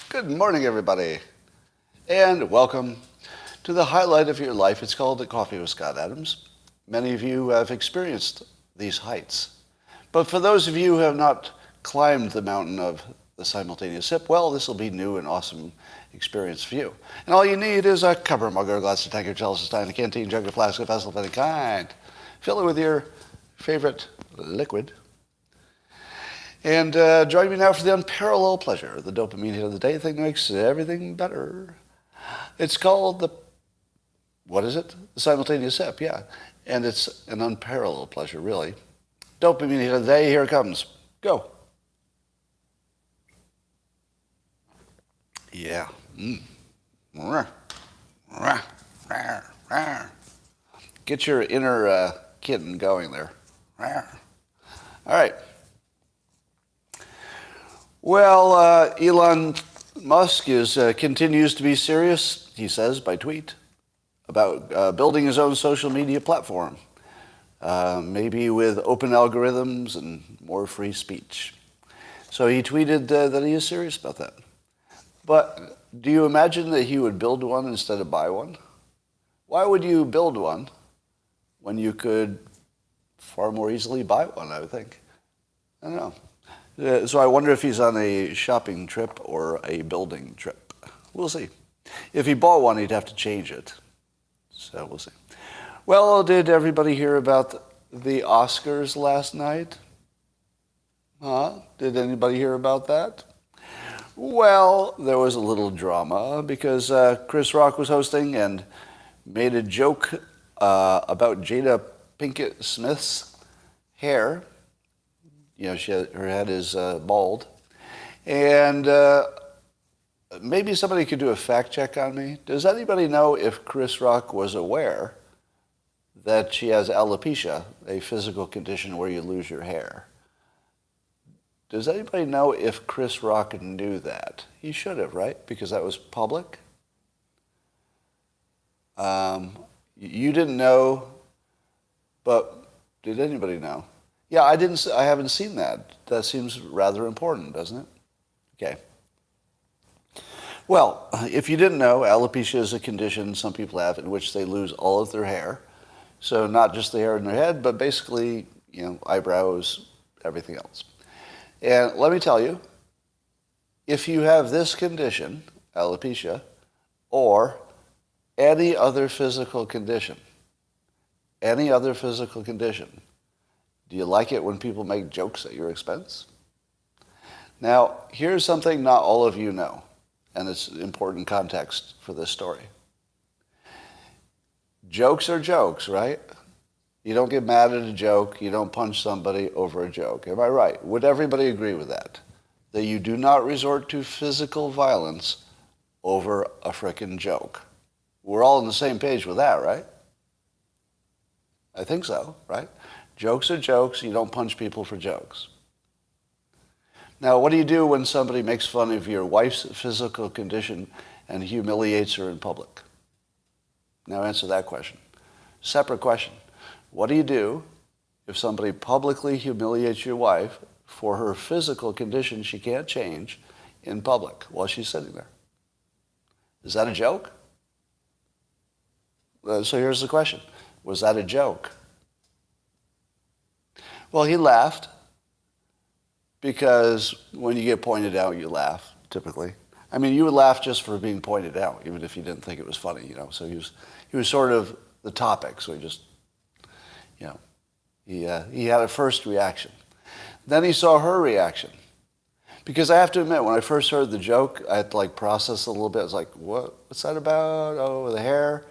Good morning, everybody, and welcome to the highlight of your life. It's called The Coffee with Scott Adams. Many of you have experienced these heights. But for those of you who have not climbed the mountain of the simultaneous sip, well, this will be new and awesome experience for you. And all you need is a cup or mug or a glass, a tank, or chalice, a stein, a canteen, jug, a flask, a vessel of any kind. Fill it with your favorite liquid. And join me now for the unparalleled pleasure, the dopamine hit of the day. The thing that makes everything better. It's called the simultaneous sip, yeah. And it's an unparalleled pleasure, really. Dopamine hit of the day, here it comes. Go. Yeah. Get your inner kitten going there. All right. Well, Elon Musk continues to be serious, he says by tweet, about building his own social media platform, maybe with open algorithms and more free speech. So he tweeted that he is serious about that. But do you imagine that he would build one instead of buy one? Why would you build one when you could far more easily buy one, I would think? I don't know. So I wonder if he's on a shopping trip or a building trip. We'll see. If he bought one, he'd have to change it. So we'll see. Well, did everybody hear about the Oscars last night? Did anybody hear about that? Well, there was a little drama because Chris Rock was hosting and made a joke about Jada Pinkett Smith's hair. You know, her head is bald. And maybe somebody could do a fact check on me. Does anybody know if Chris Rock was aware that she has alopecia, a physical condition where you lose your hair? Does anybody know if Chris Rock knew that? He should have, right? Because that was public. You didn't know, but did anybody know? Yeah, I haven't seen that. That seems rather important, doesn't it? Okay. Well, if you didn't know, alopecia is a condition some people have in which they lose all of their hair. So not just the hair in their head, but basically, eyebrows, everything else. And let me tell you, if you have this condition, alopecia, or any other physical condition, do you like it when people make jokes at your expense? Now, here's something not all of you know, and it's important context for this story. Jokes are jokes, right? You don't get mad at a joke. You don't punch somebody over a joke. Am I right? Would everybody agree with that? That you do not resort to physical violence over a frickin' joke. We're all on the same page with that, right? I think so, right? Jokes are jokes. You don't punch people for jokes. Now, what do you do when somebody makes fun of your wife's physical condition and humiliates her in public? Now answer that question. Separate question. What do you do if somebody publicly humiliates your wife for her physical condition she can't change in public while she's sitting there? Is that a joke? So here's the question. Was that a joke? Well, he laughed because when you get pointed out, you laugh, typically. I mean, you would laugh just for being pointed out, even if you didn't think it was funny, So he was sort of the topic, so he had a first reaction. Then he saw her reaction. Because I have to admit, when I first heard the joke, I had to process it a little bit. I was like, what's that about? Oh, the hair?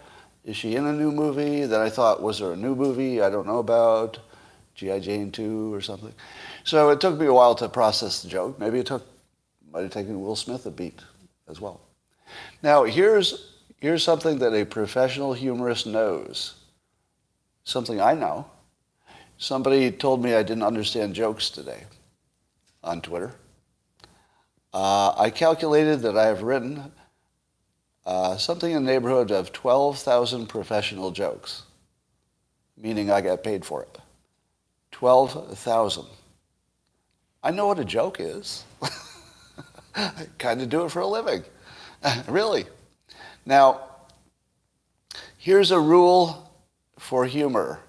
Is she in a new movie? Then I thought, was there a new movie I don't know about? G.I. Jane 2 or something. So it took me a while to process the joke. Maybe might have taken Will Smith a beat as well. Now, here's something that a professional humorist knows. Something I know. Somebody told me I didn't understand jokes today on Twitter. I calculated that I have written something in the neighborhood of 12,000 professional jokes, meaning I got paid for it. 12,000. I know what a joke is. I kind of do it for a living. Really. Now, here's a rule for humor.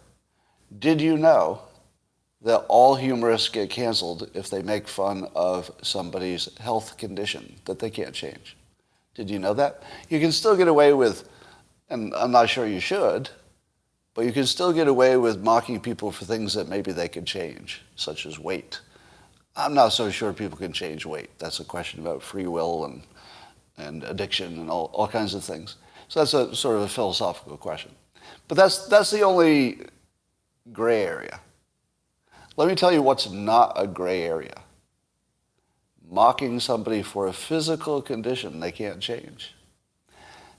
Did you know that all humorists get canceled if they make fun of somebody's health condition that they can't change? Did you know that? You can still get away with, and I'm not sure you should, but you can still get away with mocking people for things that maybe they could change, such as weight. I'm not so sure people can change weight. That's a question about free will and addiction and all kinds of things. So that's a sort of a philosophical question. But that's the only gray area. Let me tell you what's not a gray area. Mocking somebody for a physical condition they can't change.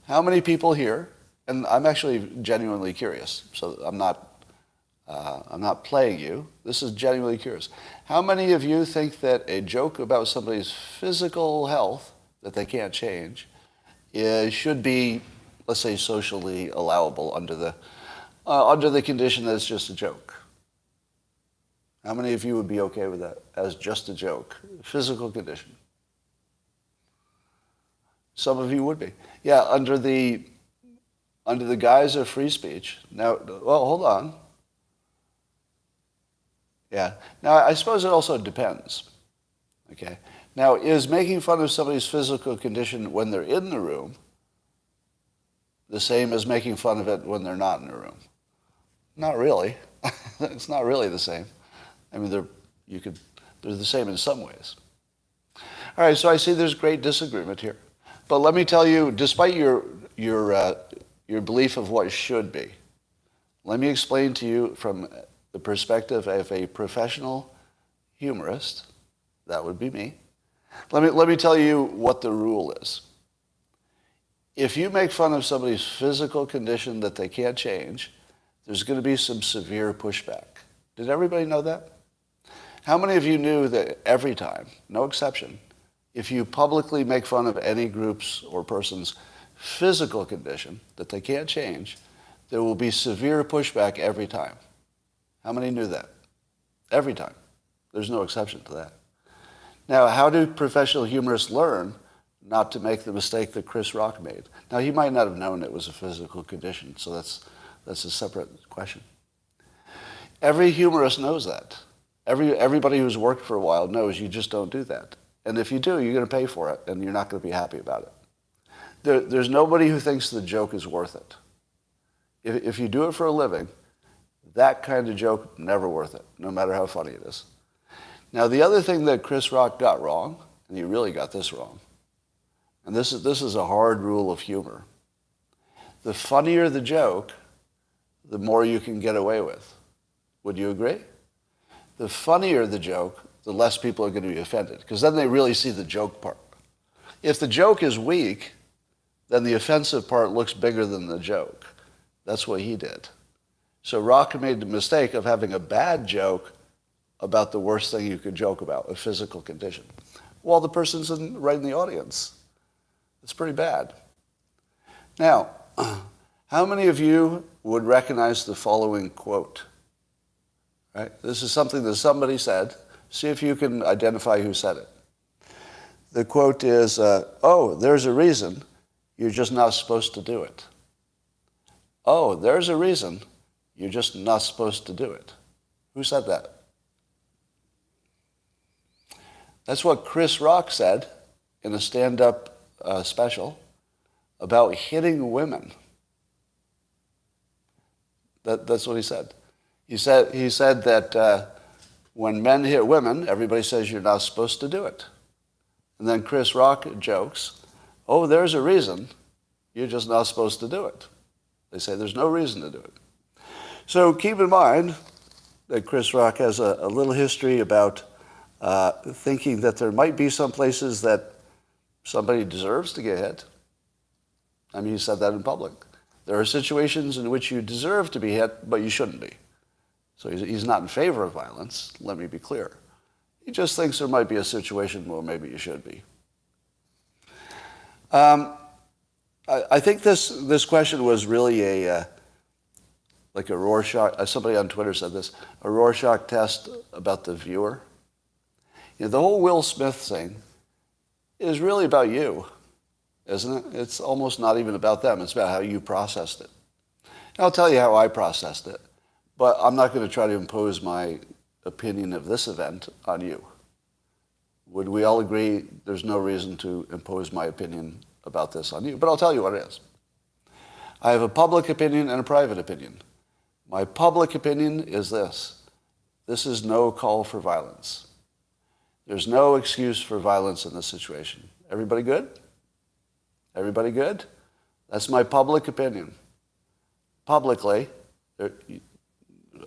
How many people here, and I'm actually genuinely curious, so I'm not playing you. This is genuinely curious. How many of you think that a joke about somebody's physical health that they can't change should be, let's say, socially allowable under the condition that it's just a joke? How many of you would be okay with that as just a joke? Physical condition. Some of you would be. Yeah, under the guise of free speech. Now, well, hold on. Yeah. Now, I suppose it also depends. Okay. Now, is making fun of somebody's physical condition when they're in the room the same as making fun of it when they're not in the room? Not really. It's not really the same. I mean, they're the same in some ways. All right, so I see there's great disagreement here. But let me tell you, despite your belief of what should be, let me explain to you from the perspective of a professional humorist, that would be me. Let me tell you what the rule is. If you make fun of somebody's physical condition that they can't change, there's going to be some severe pushback. Did everybody know that? How many of you knew that every time, no exception, if you publicly make fun of any group's or person's physical condition that they can't change, there will be severe pushback every time? How many knew that? Every time. There's no exception to that. Now, how do professional humorists learn not to make the mistake that Chris Rock made? Now, he might not have known it was a physical condition, so that's a separate question. Every humorist knows that. Everybody who's worked for a while knows you just don't do that. And if you do, you're going to pay for it, and you're not going to be happy about it. There's nobody who thinks the joke is worth it. If you do it for a living, that kind of joke, never worth it, no matter how funny it is. Now, the other thing that Chris Rock got wrong, and he really got this wrong, and this is a hard rule of humor. The funnier the joke, the more you can get away with. Would you agree? The funnier the joke, the less people are going to be offended, because then they really see the joke part. If the joke is weak, then the offensive part looks bigger than the joke. That's what he did. So Rock made the mistake of having a bad joke about the worst thing you could joke about, a physical condition, while the person's right in the audience. It's pretty bad. Now, how many of you would recognize the following quote? Right? This is something that somebody said. See if you can identify who said it. The quote is, oh, there's a reason you're just not supposed to do it. Oh, there's a reason you're just not supposed to do it. Who said that? That's what Chris Rock said in a stand-up special about hitting women. That's what he said. He said that when men hit women, everybody says you're not supposed to do it. And then Chris Rock jokes, oh, there's a reason you're just not supposed to do it. They say there's no reason to do it. So keep in mind that Chris Rock has a little history about thinking that there might be some places that somebody deserves to get hit. I mean, he said that in public. There are situations in which you deserve to be hit, but you shouldn't be. So he's not in favor of violence, let me be clear. He just thinks there might be a situation where maybe you should be. I think this question was really like a Rorschach, somebody on Twitter said this, a Rorschach test about the viewer. You know, the whole Will Smith thing, is really about you, isn't it? It's almost not even about them. It's about how you processed it. And I'll tell you how I processed it, but I'm not going to try to impose my opinion of this event on you. Would we all agree there's no reason to impose my opinion about this on you? But I'll tell you what it is. I have a public opinion and a private opinion. My public opinion is this. This is no call for violence. There's no excuse for violence in this situation. Everybody good? Everybody good? That's my public opinion. Publicly,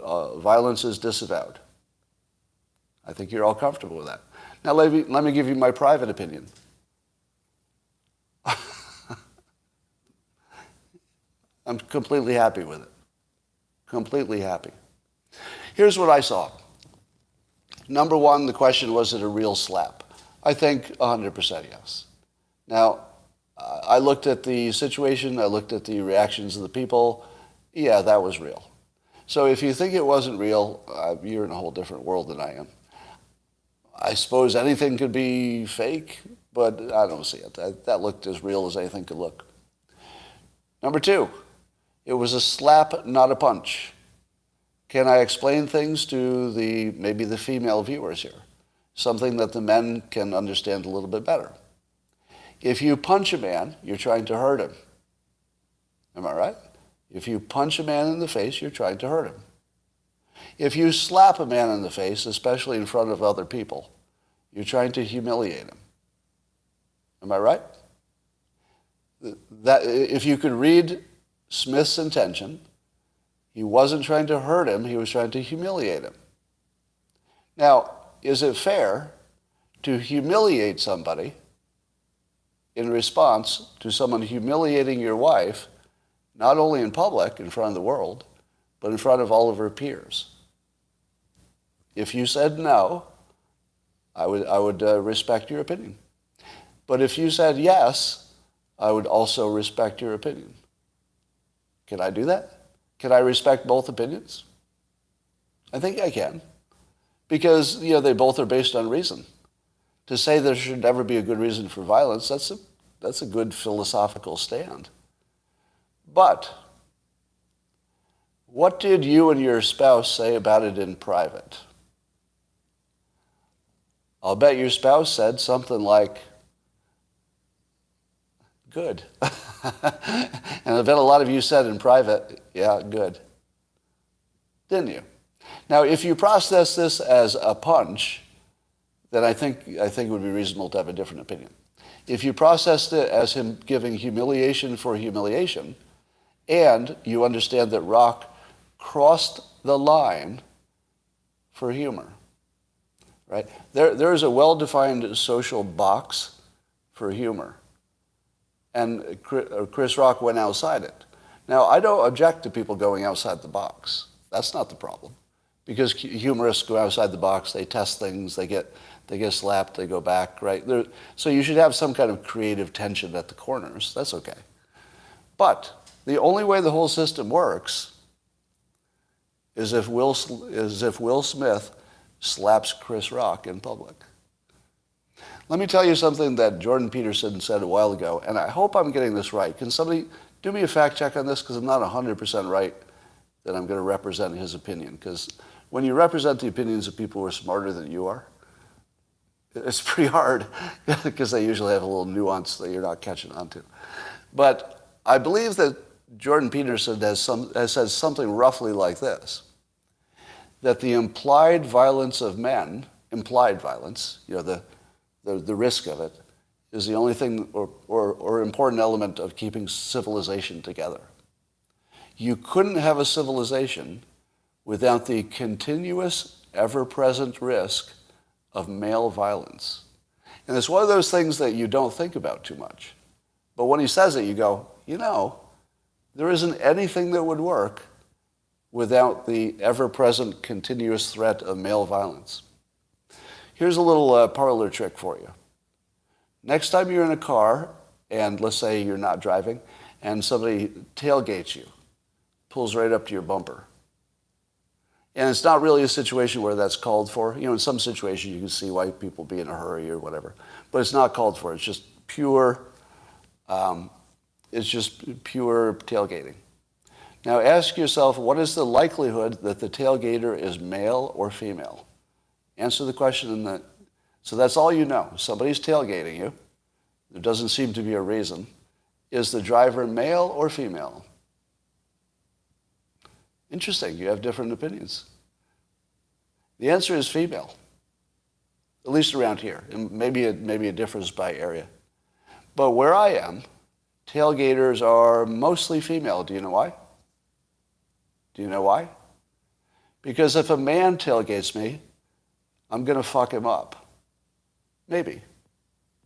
violence is disavowed. I think you're all comfortable with that. Now let me give you my private opinion. I'm completely happy with it. Completely happy. Here's what I saw. Number one, the question, was it a real slap? I think 100% yes. Now, I looked at the situation, I looked at the reactions of the people. Yeah, that was real. So if you think it wasn't real, you're in a whole different world than I am. I suppose anything could be fake, but I don't see it. That looked as real as anything could look. Number two, it was a slap, not a punch. Can I explain things to maybe the female viewers here? Something that the men can understand a little bit better. If you punch a man, you're trying to hurt him. Am I right? If you punch a man in the face, you're trying to hurt him. If you slap a man in the face, especially in front of other people, you're trying to humiliate him. Am I right? That, if you could read Smith's intention, he wasn't trying to hurt him, he was trying to humiliate him. Now, is it fair to humiliate somebody in response to someone humiliating your wife, not only in public, in front of the world, but in front of all of her peers? If you said no, I would respect your opinion. But if you said yes, I would also respect your opinion. Can I do that? Can I respect both opinions? I think I can. Because, they both are based on reason. To say there should never be a good reason for violence, that's a good philosophical stand. But what did you and your spouse say about it in private? I'll bet your spouse said something like, good. And I bet a lot of you said in private, yeah, good. Didn't you? Now, if you process this as a punch, then I think it would be reasonable to have a different opinion. If you processed it as him giving humiliation for humiliation, and you understand that Rock crossed the line for humor, right? There is a well-defined social box for humor. And Chris Rock went outside it. Now, I don't object to people going outside the box. That's not the problem. Because humorists go outside the box, they test things, they get slapped, they go back, right? So you should have some kind of creative tension at the corners. That's okay. But the only way the whole system works is if Will Smith slaps Chris Rock in public. Let me tell you something that Jordan Peterson said a while ago, and I hope I'm getting this right. Can somebody do me a fact check on this? Because I'm not 100% right that I'm going to represent his opinion. Because when you represent the opinions of people who are smarter than you are, it's pretty hard because they usually have a little nuance that you're not catching on to. But I believe that Jordan Peterson has said something roughly like this, that the implied violence of men, implied violence, the risk of it, is the only thing or important element of keeping civilization together. You couldn't have a civilization without the continuous, ever-present risk of male violence. And it's one of those things that you don't think about too much. But when he says it, you go, there isn't anything that would work without the ever-present, continuous threat of male violence. Here's a little parlor trick for you. Next time you're in a car, and let's say you're not driving, and somebody tailgates you, pulls right up to your bumper. And it's not really a situation where that's called for. In some situations you can see why people be in a hurry or whatever. But it's not called for. It's just pure tailgating. Now ask yourself, what is the likelihood that the tailgater is male or female? Answer the question so that's all you know. Somebody's tailgating you. There doesn't seem to be a reason. Is the driver male or female? Interesting, you have different opinions. The answer is female, at least around here. And maybe it differs by area. But where I am, tailgaters are mostly female. Do you know why? Do you know why? Because if a man tailgates me, I'm going to fuck him up. Maybe.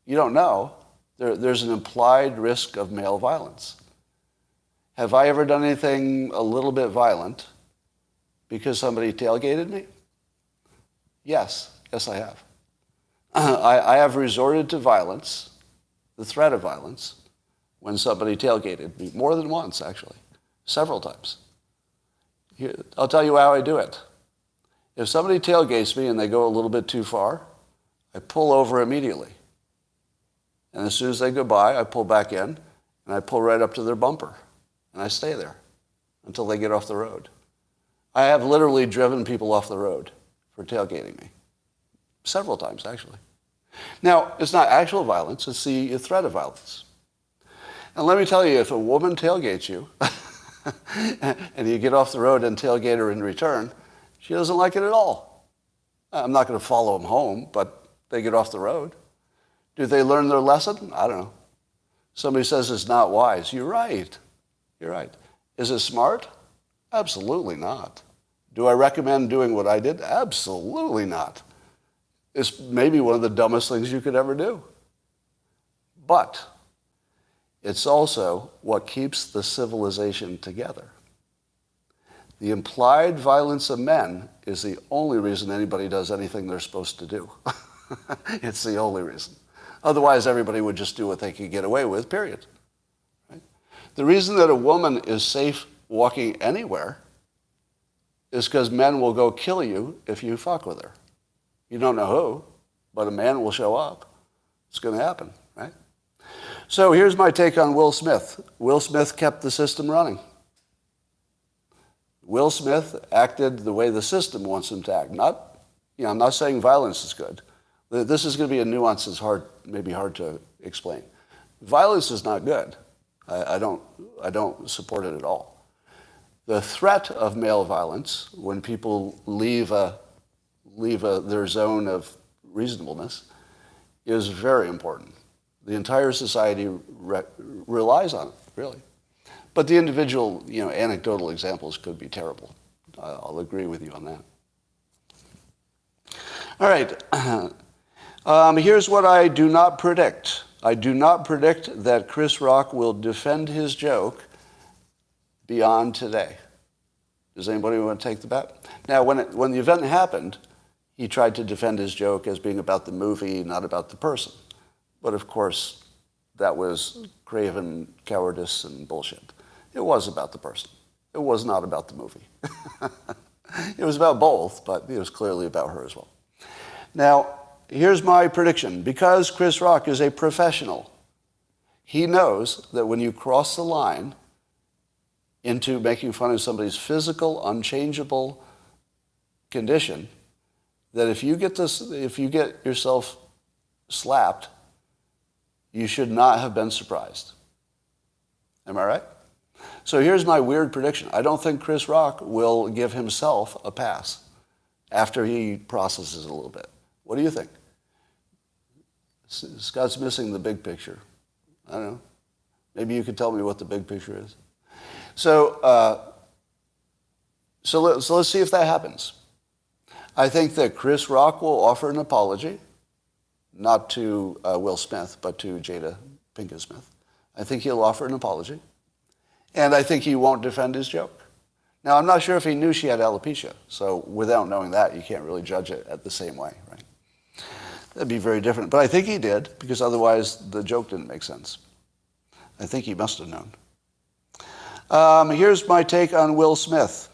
You don't know. There's an implied risk of male violence. Have I ever done anything a little bit violent because somebody tailgated me? Yes. Yes, I have. I have resorted to violence, the threat of violence, when somebody tailgated me. More than once, actually. Several times. I'll tell you how I do it. If somebody tailgates me and they go a little bit too far, I pull over immediately. And as soon as they go by, I pull back in, and I pull right up to their bumper. And I stay there until they get off the road. I have literally driven people off the road for tailgating me. Several times, actually. Now, it's not actual violence, it's the threat of violence. And let me tell you, if a woman tailgates you, and you get off the road and tailgate her in return, she doesn't like it at all. I'm not going to follow them home, but they get off the road. Do they learn their lesson? I don't know. Somebody says it's not wise. You're right. You're right. Is it smart? Absolutely not. Do I recommend doing what I did? Absolutely not. It's maybe one of the dumbest things you could ever do. But it's also what keeps the civilization together. The implied violence of men is the only reason anybody does anything they're supposed to do. It's the only reason. Otherwise, everybody would just do what they could get away with, period. Right? The reason that a woman is safe walking anywhere is because men will go kill you if you fuck with her. You don't know who, but a man will show up. It's going to happen, right? So here's my take on Will Smith. Will Smith kept the system running. Will Smith acted the way the system wants him to act. I'm not saying violence is good. This is going to be a nuance that's maybe hard to explain. Violence is not good. I don't support it at all. The threat of male violence, when people leave their zone of reasonableness, is very important. The entire society relies on it, really. But the individual, anecdotal examples could be terrible. I'll agree with you on that. All right. Here's what I do not predict. I do not predict that Chris Rock will defend his joke beyond today. Does anybody want to take the bet? Now, when the event happened, he tried to defend his joke as being about the movie, not about the person. But of course, that was craven cowardice and bullshit. It was about the person. It was not about the movie. It was about both, but it was clearly about her as well. Now, here's my prediction. Because Chris Rock is a professional, he knows that when you cross the line into making fun of somebody's physical, unchangeable condition, that if you get yourself slapped, you should not have been surprised. Am I right? So here's my weird prediction. I don't think Chris Rock will give himself a pass after he processes a little bit. What do you think? Scott's missing the big picture. I don't know. Maybe you could tell me what the big picture is. So let's see if that happens. I think that Chris Rock will offer an apology, not to Will Smith, but to Jada Pinkett Smith. I think he'll offer an apology. And I think he won't defend his joke. Now, I'm not sure if he knew she had alopecia. So without knowing that, you can't really judge it at the same way, right? That'd be very different. But I think he did, because otherwise the joke didn't make sense. I think he must have known. Here's my take on Will Smith.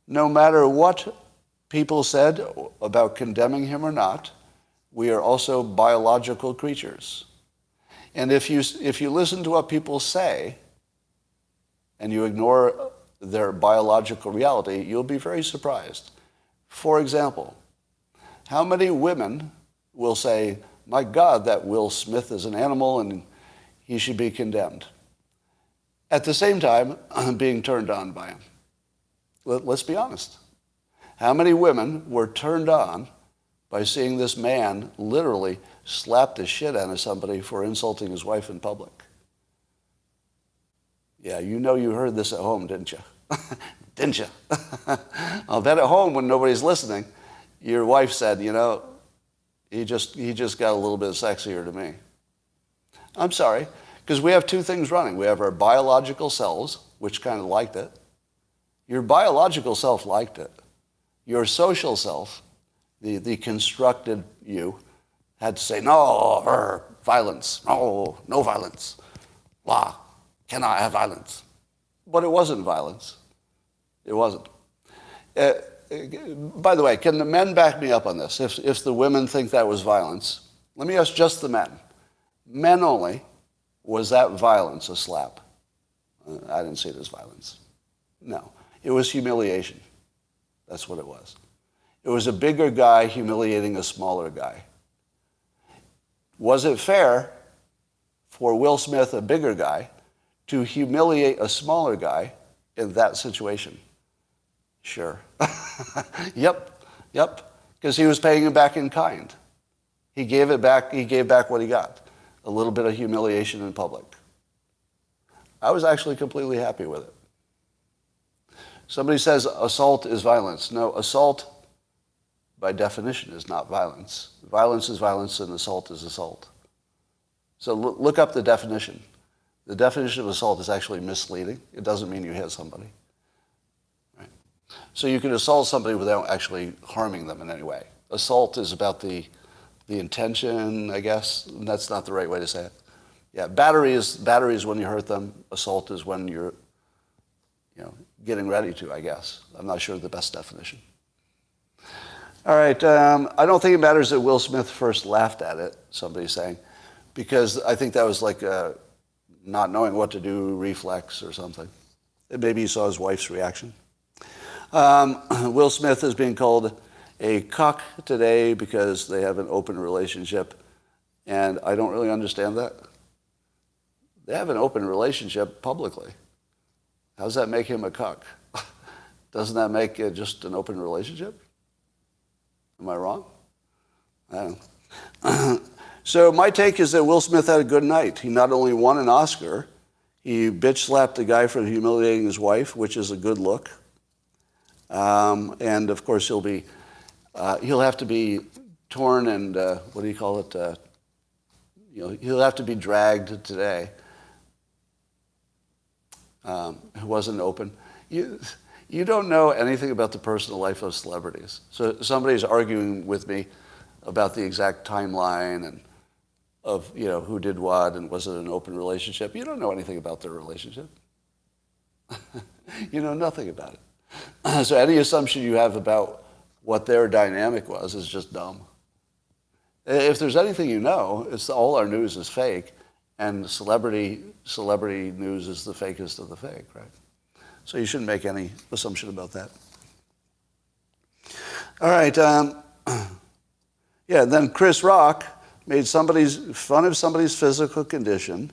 No matter what people said about condemning him or not, we are also biological creatures. And if you listen to what people say and you ignore their biological reality, you'll be very surprised. For example, how many women will say, my God, that Will Smith is an animal and he should be condemned? At the same time, being turned on by him. Let's be honest. How many women were turned on by seeing this man literally slap the shit out of somebody for insulting his wife in public? Yeah, you know you heard this at home, didn't you? Didn't you? I'll bet at home when nobody's listening, your wife said, you know, he just got a little bit sexier to me. I'm sorry, because we have two things running. We have our biological selves, which kind of liked it. Your biological self liked it. Your social self, the constructed you, had to say, no, violence, no violence. Law, cannot have violence. But it wasn't violence. It wasn't. By the way, can the men back me up on this? If the women think that was violence, let me ask just the men. Men only, was that violence, a slap? I didn't see it as violence. No, it was humiliation. That's what it was. It was a bigger guy humiliating a smaller guy. Was it fair for Will Smith, a bigger guy, to humiliate a smaller guy in that situation? Sure. Yep. Because he was paying him back in kind. He gave back what he got. A little bit of humiliation in public. I was actually completely happy with it. Somebody says assault is violence. No, assault, by definition, is not violence. Violence is violence and assault is assault. So look up the definition. The definition of assault is actually misleading. It doesn't mean you hit somebody. Right? So you can assault somebody without actually harming them in any way. Assault is about the intention, I guess. And that's not the right way to say it. Yeah, battery is when you hurt them. Assault is when you're, getting ready to, I guess. I'm not sure of the best definition. All right, I don't think it matters that Will Smith first laughed at it, somebody's saying, because I think that was like a not knowing what to do reflex or something. Maybe he saw his wife's reaction. Will Smith is being called a cuck today because they have an open relationship, and I don't really understand that. They have an open relationship publicly. How does that make him a cuck? Doesn't that make it just an open relationship? Am I wrong? I don't know. So my take is that Will Smith had a good night. He not only won an Oscar, he bitch slapped the guy for humiliating his wife, which is a good look. And of course he'll have to be torn and what do you call it? He'll have to be dragged today. It wasn't open. You don't know anything about the personal life of celebrities. So somebody's arguing with me about the exact timeline and of who did what and was it an open relationship. You don't know anything about their relationship. You know nothing about it. So any assumption you have about what their dynamic was is just dumb. If there's anything you know, it's all our news is fake, and celebrity news is the fakest of the fake, right? So you shouldn't make any assumption about that. All right. Then Chris Rock made fun of somebody's physical condition.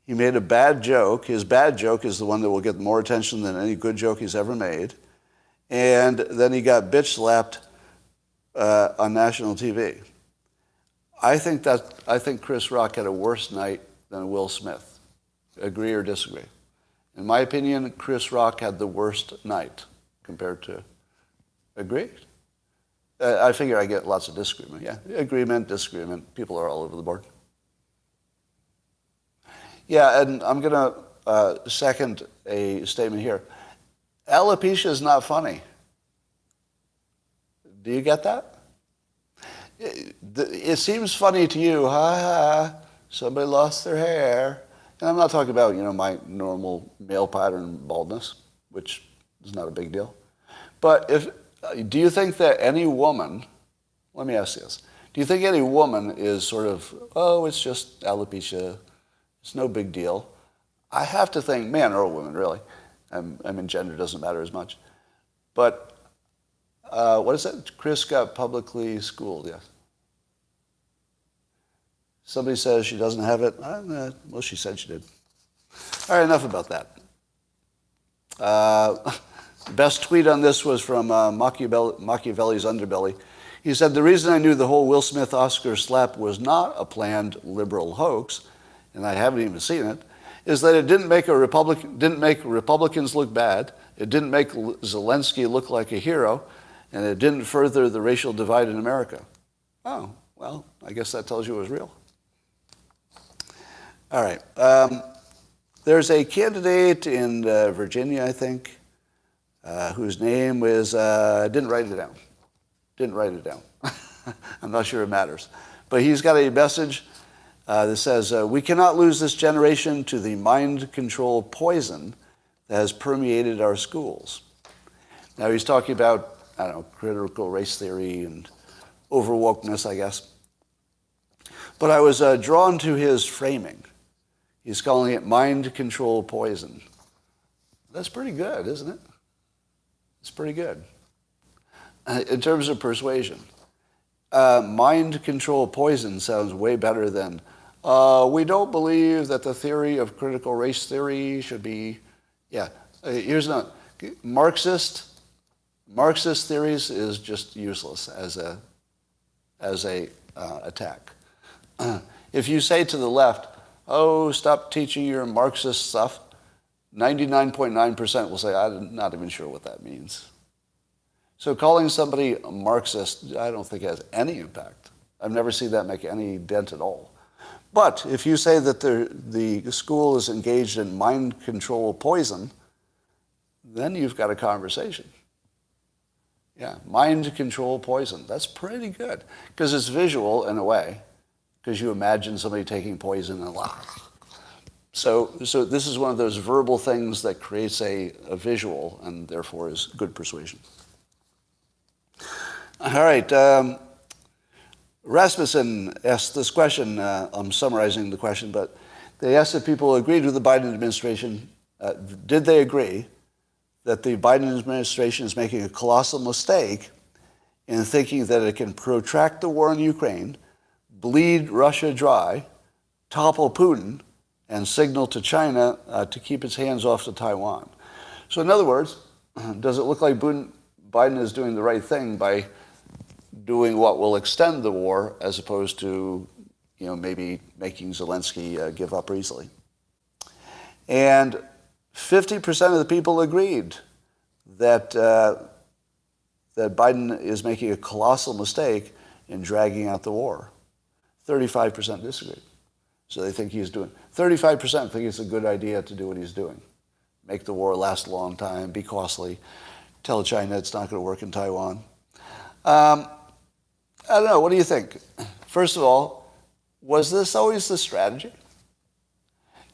He made a bad joke. His bad joke is the one that will get more attention than any good joke he's ever made. And then he got bitch slapped on national TV. I think Chris Rock had a worse night than Will Smith. Agree or disagree? In my opinion, Chris Rock had the worst night compared to... Agree? I figure I get lots of disagreement. Yeah, agreement, disagreement. People are all over the board. Yeah, and I'm going to second a statement here. Alopecia is not funny. Do you get that? It seems funny to you. Somebody lost their hair. And I'm not talking about, my normal male pattern baldness, which is not a big deal. But if Do you think that any woman, let me ask this, do you think any woman is sort of, oh, it's just alopecia, it's no big deal? I have to think, man or woman, really. I mean, gender doesn't matter as much. But what is that? Chris got publicly schooled, yes. Somebody says she doesn't have it. Well, she said she did. All right, enough about that. Best tweet on this was from Machiavelli's Underbelly. He said, the reason I knew the whole Will Smith Oscar slap was not a planned liberal hoax, and I haven't even seen it, is that it didn't make Republicans look bad, it didn't make Zelensky look like a hero, and it didn't further the racial divide in America. Oh, well, I guess that tells you it was real. All right. There's a candidate in Virginia, I think, whose name is, I didn't write it down. I'm not sure it matters. But he's got a message that says, we cannot lose this generation to the mind control poison that has permeated our schools. Now he's talking about, I don't know, critical race theory and overwokeness, I guess. But I was drawn to his framing. He's calling it mind control poison. That's pretty good, isn't it? It's pretty good. In terms of persuasion, mind control poison sounds way better than we don't believe that the theory of critical race theory should be, here's not, Marxist theories is just useless as a attack. If you say to the left, oh, stop teaching your Marxist stuff, 99.9% will say, I'm not even sure what that means. So calling somebody a Marxist, I don't think has any impact. I've never seen that make any dent at all. But if you say that the school is engaged in mind control poison, then you've got a conversation. Yeah, mind control poison. That's pretty good. Because it's visual in a way, because you imagine somebody taking poison and So this is one of those verbal things that creates a visual and therefore is good persuasion. All right. Rasmussen asked this question. I'm summarizing the question, but they asked if people agreed with the Biden administration. Did they agree that the Biden administration is making a colossal mistake in thinking that it can protract the war in Ukraine, bleed Russia dry, topple Putin, and signal to China to keep its hands off to Taiwan? So in other words, does it look like Biden is doing the right thing by doing what will extend the war as opposed to, maybe making Zelensky give up easily? And 50% of the people agreed that that Biden is making a colossal mistake in dragging out the war. 35% disagreed. So they think 35% think it's a good idea to do what he's doing. Make the war last a long time, be costly, tell China it's not going to work in Taiwan. I don't know, what do you think? First of all, was this always the strategy?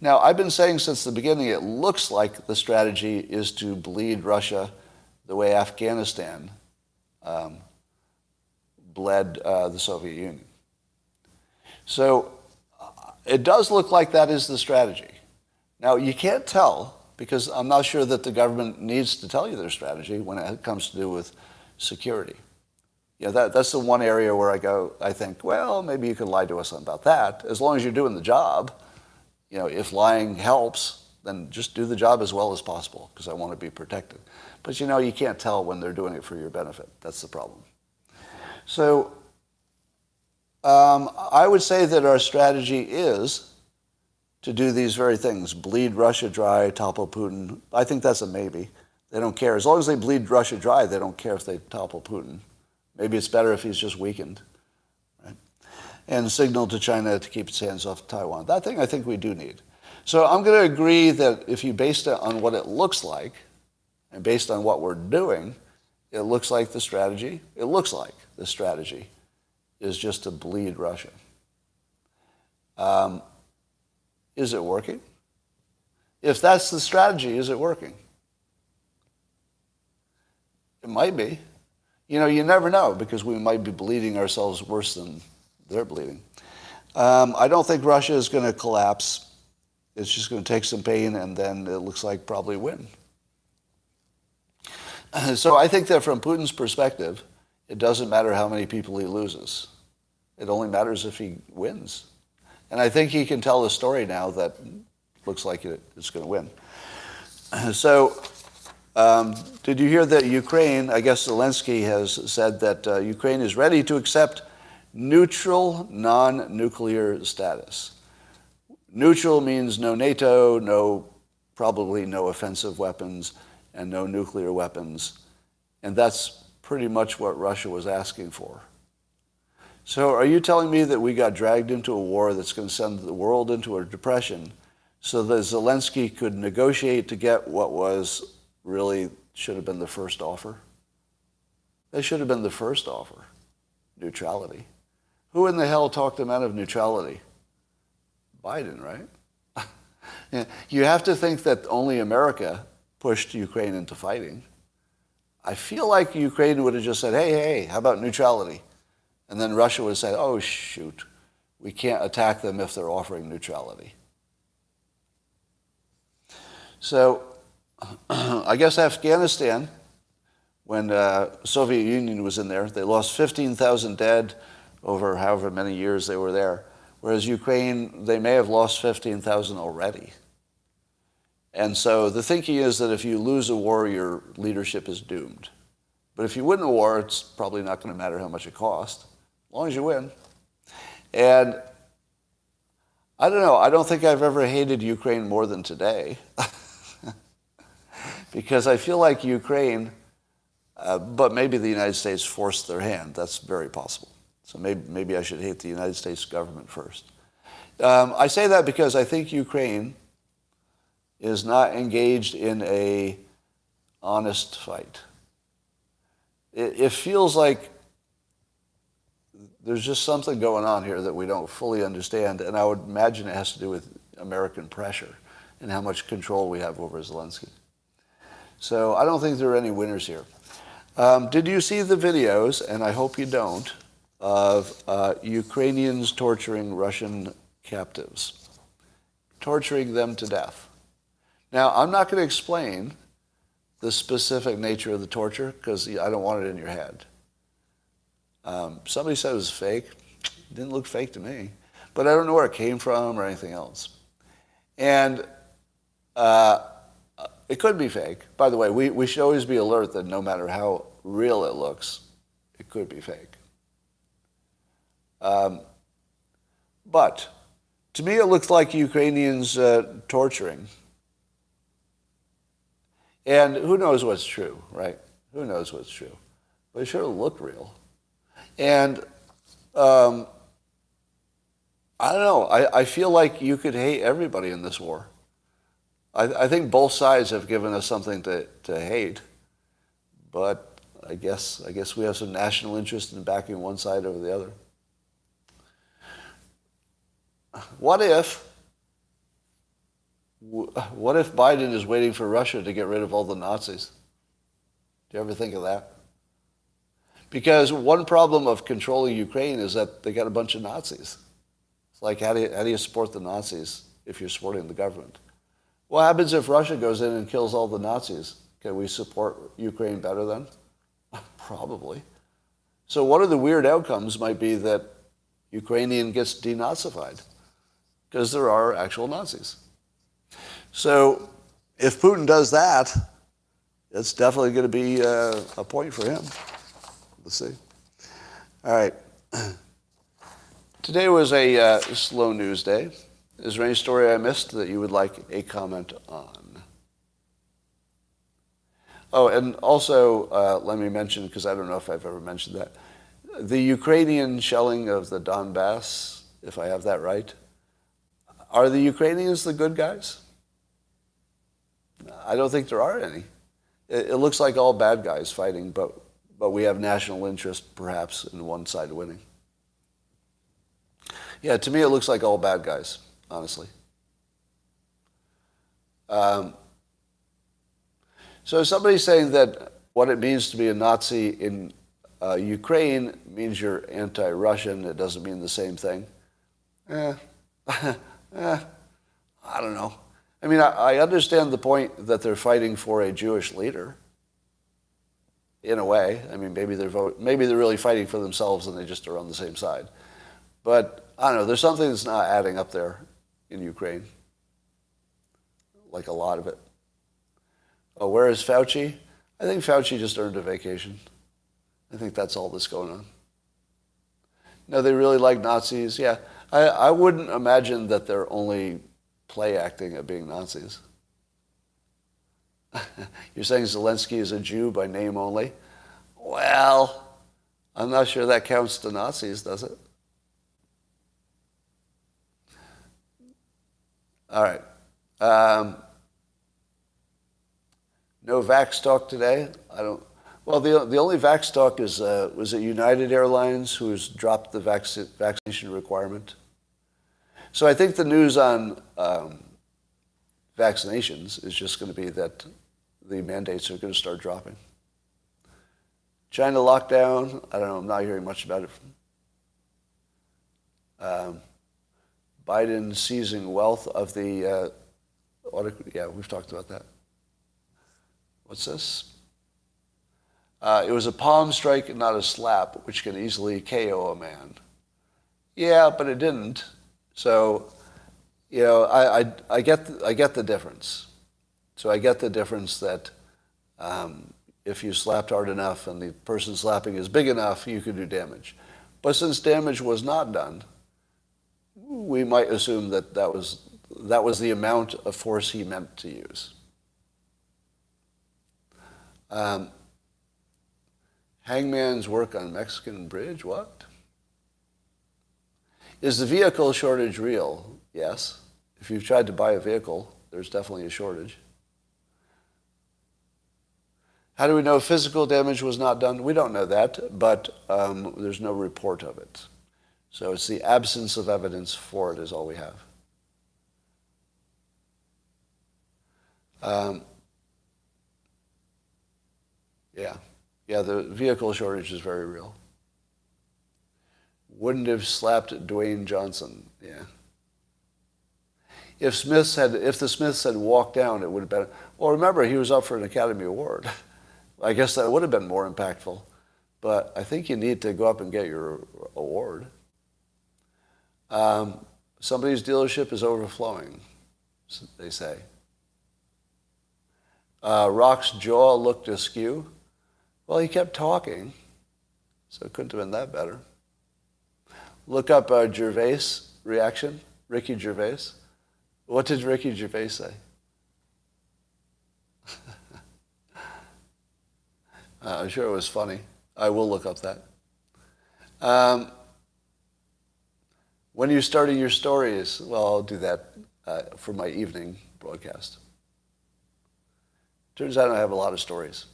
Now, I've been saying since the beginning, it looks like the strategy is to bleed Russia the way Afghanistan bled the Soviet Union. So it does look like that is the strategy. Now, you can't tell, because I'm not sure that the government needs to tell you their strategy when it comes to do with security. That's the one area where I think, well, maybe you could lie to us about that. As long as you're doing the job, if lying helps, then just do the job as well as possible, because I want to be protected. But you can't tell when they're doing it for your benefit. That's the problem. So I would say that our strategy is to do these very things: bleed Russia dry, topple Putin. I think that's a maybe. They don't care. As long as they bleed Russia dry, they don't care if they topple Putin. Maybe it's better if he's just weakened. Right? And signal to China to keep its hands off Taiwan. That thing I think we do need. So I'm going to agree that if you based it on what it looks like, and based on what we're doing, it looks like the strategy is just to bleed Russia. Is it working? If that's the strategy, is it working? It might be. You never know, because we might be bleeding ourselves worse than they're bleeding. I don't think Russia is going to collapse. It's just going to take some pain, and then it looks like probably win. So I think that from Putin's perspective, it doesn't matter how many people he loses. It only matters if he wins. And I think he can tell a story now that looks like it's going to win. So did you hear that Ukraine, I guess Zelensky has said that Ukraine is ready to accept neutral, non-nuclear status. Neutral means no NATO, probably no offensive weapons, and no nuclear weapons. And that's pretty much what Russia was asking for. So are you telling me that we got dragged into a war that's going to send the world into a depression so that Zelensky could negotiate to get what was really should have been the first offer? That should have been the first offer, neutrality. Who in the hell talked him out of neutrality? Biden, right? You have to think that only America pushed Ukraine into fighting. I feel like Ukraine would have just said, hey, how about neutrality? And then Russia would have said, oh, shoot, we can't attack them if they're offering neutrality. So I guess Afghanistan, when Soviet Union was in there, they lost 15,000 dead over however many years they were there. Whereas Ukraine, they may have lost 15,000 already. And so the thinking is that if you lose a war, your leadership is doomed. But if you win a war, it's probably not going to matter how much it cost, as long as you win. And I don't know, I don't think I've ever hated Ukraine more than today. Because I feel like Ukraine, but maybe the United States forced their hand. That's very possible. So maybe I should hate the United States government first. I say that because I think Ukraine is not engaged in a honest fight. It feels like there's just something going on here that we don't fully understand, and I would imagine it has to do with American pressure and how much control we have over Zelensky. So I don't think there are any winners here. Did you see the videos, and I hope you don't, of Ukrainians torturing Russian captives, torturing them to death? Now, I'm not going to explain the specific nature of the torture because I don't want it in your head. Somebody said it was fake. It didn't look fake to me. But I don't know where it came from or anything else. And it could be fake. By the way, we should always be alert that no matter how real it looks, it could be fake. But to me, it looks like Ukrainians torturing. And who knows what's true, right? Who knows what's true? But it sure looked real. And I don't know. I feel like you could hate everybody in this war. I think both sides have given us something to hate. But I guess we have some national interest in backing one side over the other. What if Biden is waiting for Russia to get rid of all the Nazis? Do you ever think of that? Because one problem of controlling Ukraine is that they got a bunch of Nazis. It's like, how do you support the Nazis if you're supporting the government? What happens if Russia goes in and kills all the Nazis? Can we support Ukraine better then? Probably. So one of the weird outcomes might be that Ukrainian gets denazified because there are actual Nazis. So if Putin does that, it's definitely going to be a point for him. Let's see. All right. Today was a slow news day. Is there any story I missed that you would like a comment on? Oh, and also let me mention, because I don't know if I've ever mentioned that, the Ukrainian shelling of the Donbass, if I have that right. Are the Ukrainians the good guys? I don't think there are any. It looks like all bad guys fighting, but we have national interest perhaps in one side winning. Yeah, to me it looks like all bad guys, honestly. So somebody's saying that what it means to be a Nazi in Ukraine means you're anti-Russian. It doesn't mean the same thing. I don't know. I mean, I understand the point that they're fighting for a Jewish leader. In a way, I mean, maybe they're really fighting for themselves and they just are on the same side. But I don't know. There's something that's not adding up there in Ukraine, like a lot of it. Oh, where is Fauci? I think Fauci just earned a vacation. I think that's all that's going on. No, they really like Nazis. Yeah, I wouldn't imagine that they're only play acting at being Nazis. You're saying Zelensky is a Jew by name only? Well, I'm not sure that counts to Nazis, does it? All right. No vax talk today. I don't. Well, the only vax talk is was it United Airlines who's dropped the vaccination requirement. So I think the news on vaccinations is just going to be that the mandates are going to start dropping. China lockdown, I don't know, I'm not hearing much about it. Biden seizing wealth of the, yeah, we've talked about that. What's this? It was a palm strike and not a slap, which can easily KO a man. Yeah, but it didn't. So, you know, I get the difference. So I get the difference that if you slapped hard enough and the person slapping is big enough, you could do damage. But since damage was not done, we might assume that that was the amount of force he meant to use. Hangman's work on Mexican bridge, what? Is the vehicle shortage real? Yes. If you've tried to buy a vehicle, there's definitely a shortage. How do we know physical damage was not done? We don't know that, but there's no report of it. So it's the absence of evidence for it is all we have. Yeah, the vehicle shortage is very real. Wouldn't have slapped Dwayne Johnson. Yeah. If the Smiths had walked down, it would have been. Well, remember, he was up for an Academy Award. I guess that would have been more impactful. But I think you need to go up and get your award. Somebody's dealership is overflowing, they say. Rock's jaw looked askew. Well, he kept talking, so it couldn't have been that better. Look up Gervais reaction, Ricky Gervais. What did Ricky Gervais say? I'm sure it was funny. I will look up that. When are you starting your stories? Well, I'll do that for my evening broadcast. Turns out I have a lot of stories.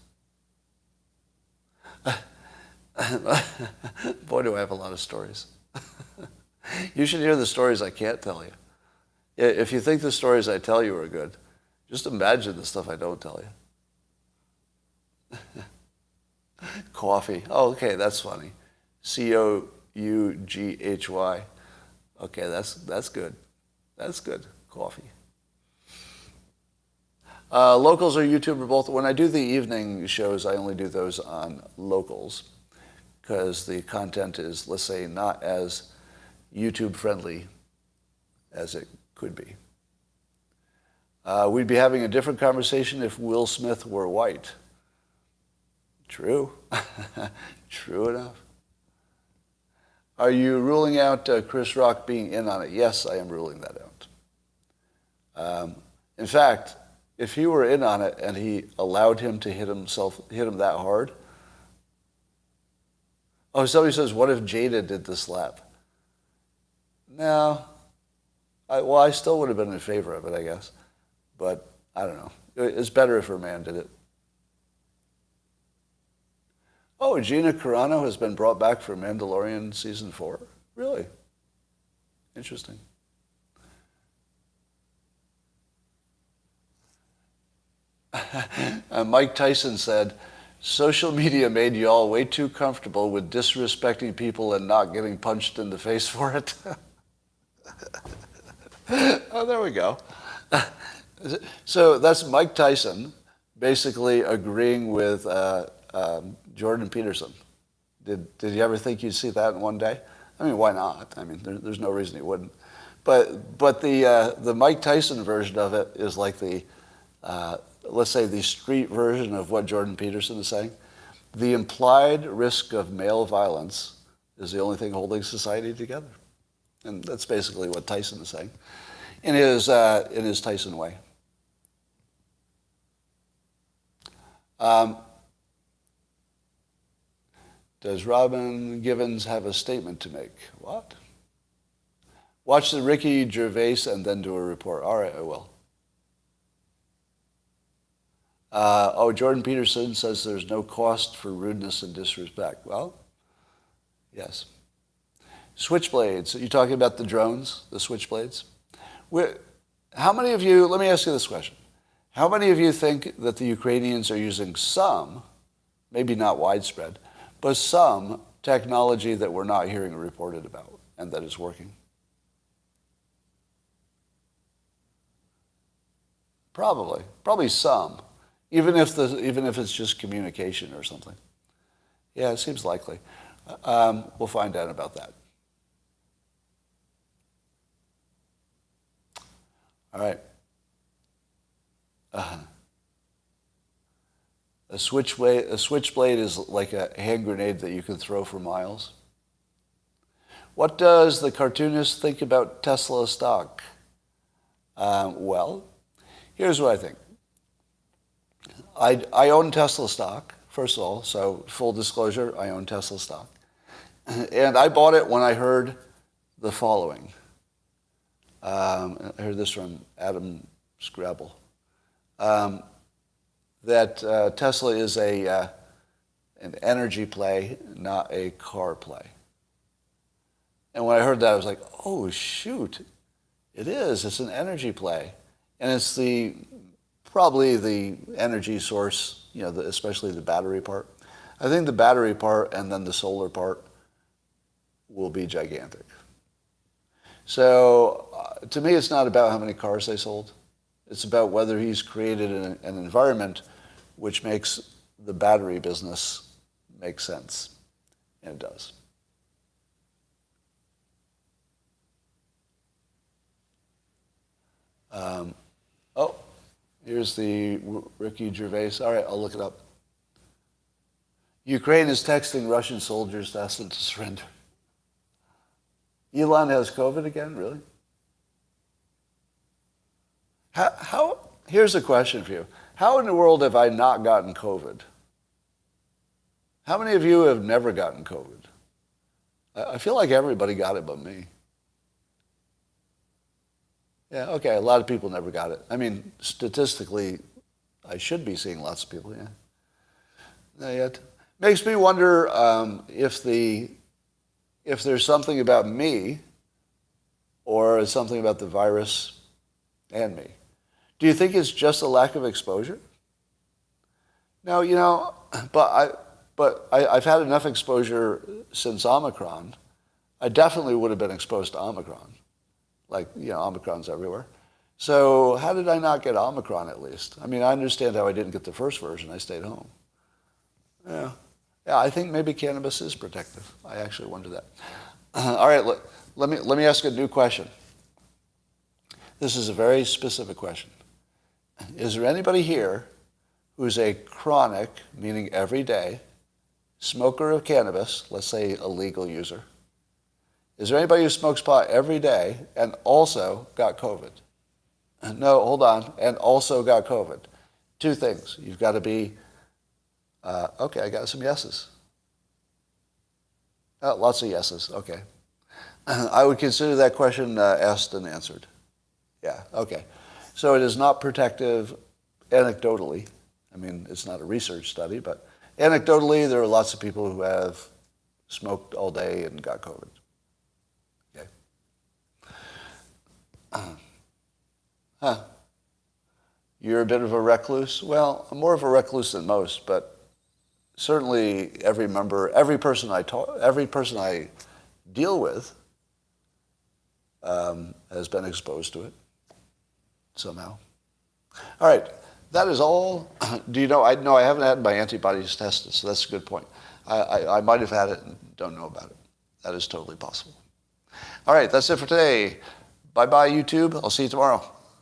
Boy, do I have a lot of stories. You should hear the stories I can't tell you. If you think the stories I tell you are good, just imagine the stuff I don't tell you. Coffee. Oh, okay, that's funny. Coughy. Okay, that's good. That's good. Coffee. Locals or YouTube or both. When I do the evening shows, I only do those on locals because the content is, let's say, not as YouTube friendly as it could be. We'd be having a different conversation if Will Smith were white. True. True enough. Are you ruling out Chris Rock being in on it? Yes, I am ruling that out. In fact, if he were in on it and he allowed him to hit him that hard. Oh, somebody says, what if Jada did the slap? No. I still would have been in favor of it, I guess. But I don't know. It's better if her man did it. Oh, Gina Carano has been brought back for Mandalorian Season 4? Really? Interesting. Mike Tyson said, social media made you all way too comfortable with disrespecting people and not getting punched in the face for it. Oh, there we go. So that's Mike Tyson basically agreeing with Jordan Peterson. Did you ever think you'd see that in one day? I mean, why not? I mean, there's no reason you wouldn't. But the Mike Tyson version of it is like the, let's say, the street version of what Jordan Peterson is saying. The implied risk of male violence is the only thing holding society together. And that's basically what Tyson is saying in his Tyson way. Does Robin Givens have a statement to make? What? Watch the Ricky Gervais and then do a report. All right, I will. Jordan Peterson says there's no cost for rudeness and disrespect. Well, yes. Switchblades. Are you talking about the drones, the switchblades? How many of you, let me ask you this question. How many of you think that the Ukrainians are using some, maybe not widespread, but some technology that we're not hearing reported about and that is working? Probably some, even if it's just communication or something. Yeah, it seems likely. We'll find out about that. All right. A switchblade is like a hand grenade that you can throw for miles. What does the cartoonist think about Tesla stock? Well, here's what I think. I own Tesla stock, first of all, so full disclosure, I own Tesla stock. And I bought it when I heard the following. I heard this from Adam Scrabble. That Tesla is an energy play, not a car play. And when I heard that, I was like, oh, shoot, it is. It's an energy play. And it's probably the energy source, especially the battery part. I think the battery part and then the solar part will be gigantic. So to me, it's not about how many cars they sold. It's about whether he's created an environment which makes the battery business make sense. And it does. Here's the Ricky Gervais. All right, I'll look it up. Ukraine is texting Russian soldiers to ask them to surrender. Elon has COVID again? Really? Here's a question for you. How in the world have I not gotten COVID? How many of you have never gotten COVID? I feel like everybody got it but me. Yeah, okay, a lot of people never got it. I mean, statistically, I should be seeing lots of people, yeah. Not yet. Makes me wonder if there's something about me or something about the virus and me. Do you think it's just a lack of exposure? No, but I've had enough exposure since Omicron. I definitely would have been exposed to Omicron. Like, Omicron's everywhere. So how did I not get Omicron at least? I mean, I understand how I didn't get the first version. I stayed home. Yeah, I think maybe cannabis is protective. I actually wonder that. All right, let me ask a new question. This is a very specific question. Is there anybody here who's a chronic, meaning every day, smoker of cannabis, let's say a legal user? Is there anybody who smokes pot every day and also got COVID? No, hold on, and also got COVID. Two things. You've got to be, okay, I got some yeses. Oh, lots of yeses, okay. I would consider that question asked and answered. Yeah, okay. So it is not protective anecdotally. I mean, it's not a research study, but anecdotally, there are lots of people who have smoked all day and got COVID. You're a bit of a recluse? Well, I'm more of a recluse than most, but certainly every person I deal with has been exposed to it somehow. All right, that is all. Do you know? I haven't had my antibodies tested, so that's a good point. I might have had it and don't know about it. That is totally possible. All right, that's it for today. Bye-bye, YouTube. I'll see you tomorrow.